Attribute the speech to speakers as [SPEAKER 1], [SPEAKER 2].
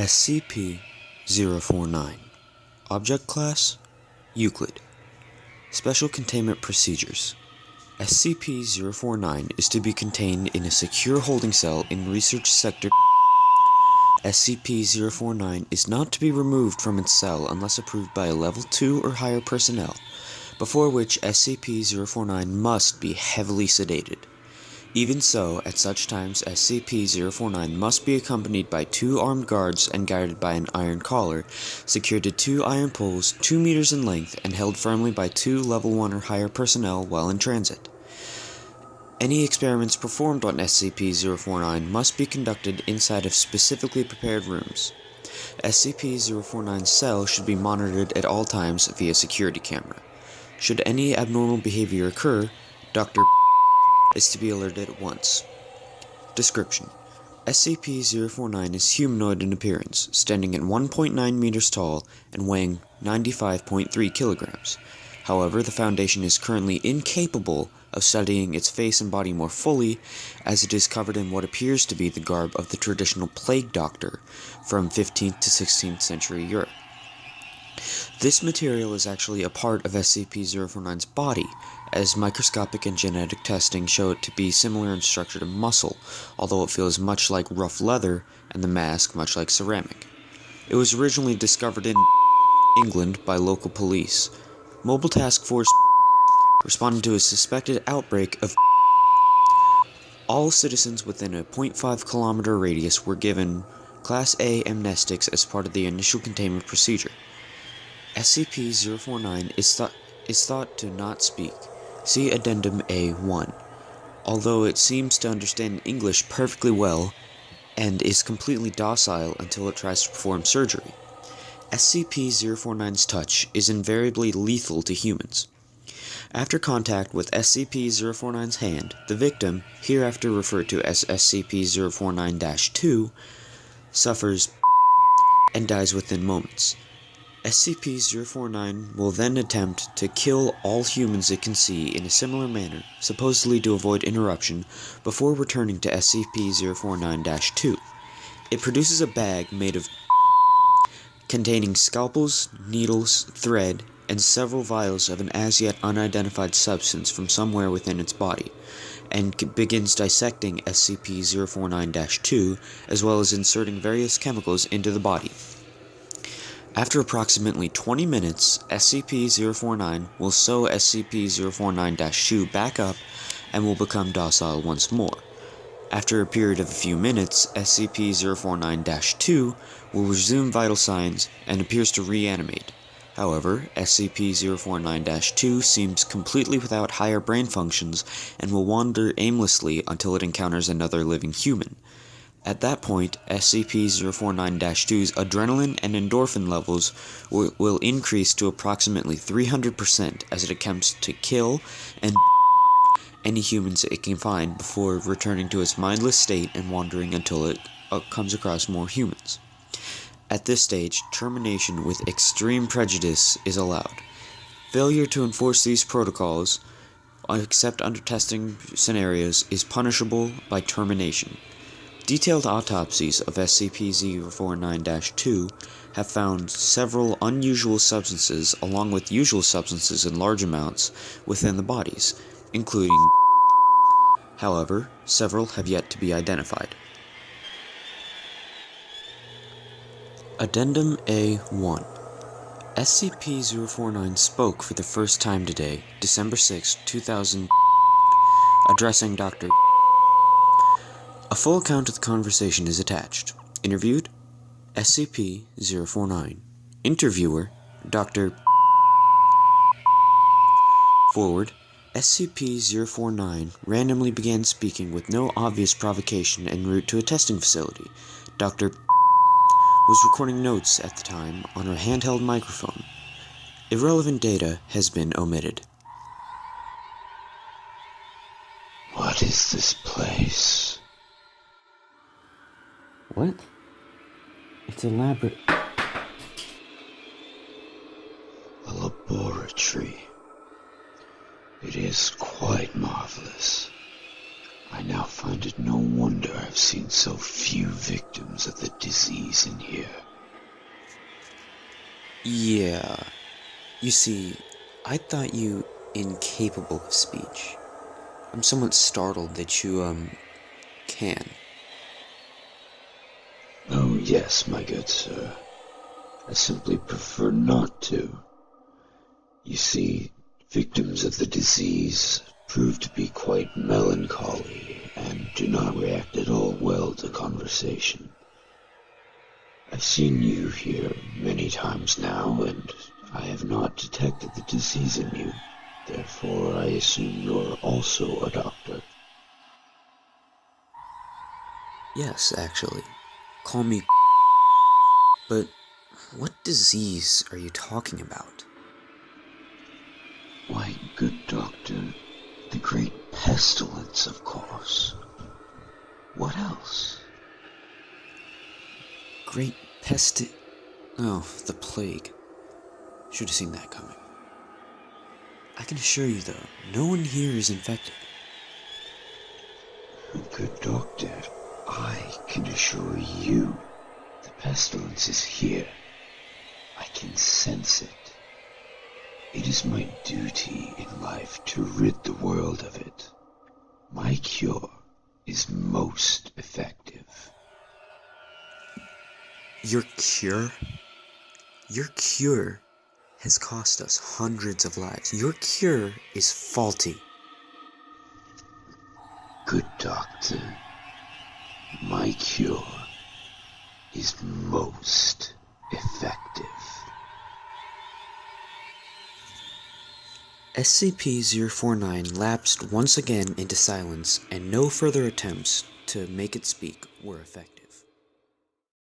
[SPEAKER 1] SCP-049 Object Class Euclid Special Containment Procedures SCP-049 is to be contained in a secure holding cell in Research Sector. SCP-049 is not to be removed from its cell unless approved by a Level 2 or higher personnel, before which SCP-049 must be heavily sedated. Even so, at such times, SCP-049 must be accompanied by 2 armed guards and guarded by an iron collar, secured to 2 iron poles 2 meters in length and held firmly by 2 Level 1 or higher personnel while in transit. Any experiments performed on SCP-049 must be conducted inside of specifically prepared rooms. SCP-049's cell should be monitored at all times via security camera. Should any abnormal behavior occur, Dr. is to be alerted at once. Description: SCP-049 is humanoid in appearance, standing at 1.9 meters tall and weighing 95.3 kilograms. However, the Foundation is currently incapable of studying its face and body more fully, as it is covered in what appears to be the garb of the traditional plague doctor from 15th to 16th century Europe. This material is actually a part of SCP-049's body, as microscopic and genetic testing show it to be similar in structure to muscle, although it feels much like rough leather and the mask much like ceramic. It was originally discovered in England by local police. Mobile Task Force responded to a suspected outbreak of all citizens within a 0.5 kilometer radius were given Class A amnestics as part of the initial containment procedure. SCP-049 is thought to not speak. See Addendum A-1. Although it seems to understand English perfectly well, and is completely docile until it tries to perform surgery. SCP-049's touch is invariably lethal to humans. After contact with SCP-049's hand, the victim, hereafter referred to as SCP-049-2, suffers and dies within moments. SCP-049 will then attempt to kill all humans it can see in a similar manner, supposedly to avoid interruption, before returning to SCP-049-2. It produces a bag made of containing scalpels, needles, thread, and several vials of an as-yet unidentified substance from somewhere within its body, and begins dissecting SCP-049-2, as well as inserting various chemicals into the body. After approximately 20 minutes, SCP-049 will sew SCP-049-2 back up and will become docile once more. After a period of a few minutes, SCP-049-2 will resume vital signs and appears to reanimate. However, SCP-049-2 seems completely without higher brain functions and will wander aimlessly until it encounters another living human. At that point, SCP-049-2's adrenaline and endorphin levels will increase to approximately 300% as it attempts to kill and any humans it can find before returning to its mindless state and wandering until it comes across more humans. At this stage, termination with extreme prejudice is allowed. Failure to enforce these protocols, except under testing scenarios, is punishable by termination. Detailed autopsies of SCP-049-2 have found several unusual substances along with usual substances in large amounts within the bodies, including. However, several have yet to be identified. Addendum A-1. SCP-049 spoke for the first time today, December 6, 2000, addressing Dr. A full account of the conversation is attached. Interviewed: SCP-049. Interviewer: Dr. Forward: SCP-049 randomly began speaking with no obvious provocation en route to a testing facility. Dr. was recording notes at the time on her handheld microphone. Irrelevant data has been omitted.
[SPEAKER 2] What is this place?
[SPEAKER 1] What? It's a laboratory.
[SPEAKER 2] A laboratory. It is quite marvelous. I now find it no wonder I've seen so few victims of the disease in here.
[SPEAKER 1] Yeah. You see, I thought you incapable of speech. I'm somewhat startled that you, can.
[SPEAKER 2] Oh yes, my good sir. I simply prefer not to. You see, victims of the disease prove to be quite melancholy and do not react at all well to conversation. I've seen you here many times now, and I have not detected the disease in you. Therefore, I assume you're also a doctor.
[SPEAKER 1] Yes, actually. Call me. But what disease are you talking about?
[SPEAKER 2] Why, good doctor, the great pestilence, of course. What else?
[SPEAKER 1] Great pesti. Oh, the plague. Should have seen that coming. I can assure you, though, no one here is infected.
[SPEAKER 2] Good doctor, I can assure you the pestilence is here. I can sense it. It is my duty in life to rid the world of it. My cure is most effective.
[SPEAKER 1] Your cure? Your cure has cost us hundreds of lives. Your cure is faulty.
[SPEAKER 2] Good doctor, my cure is most effective.
[SPEAKER 1] SCP-049 lapsed once again into silence, and no further attempts to make it speak were effective.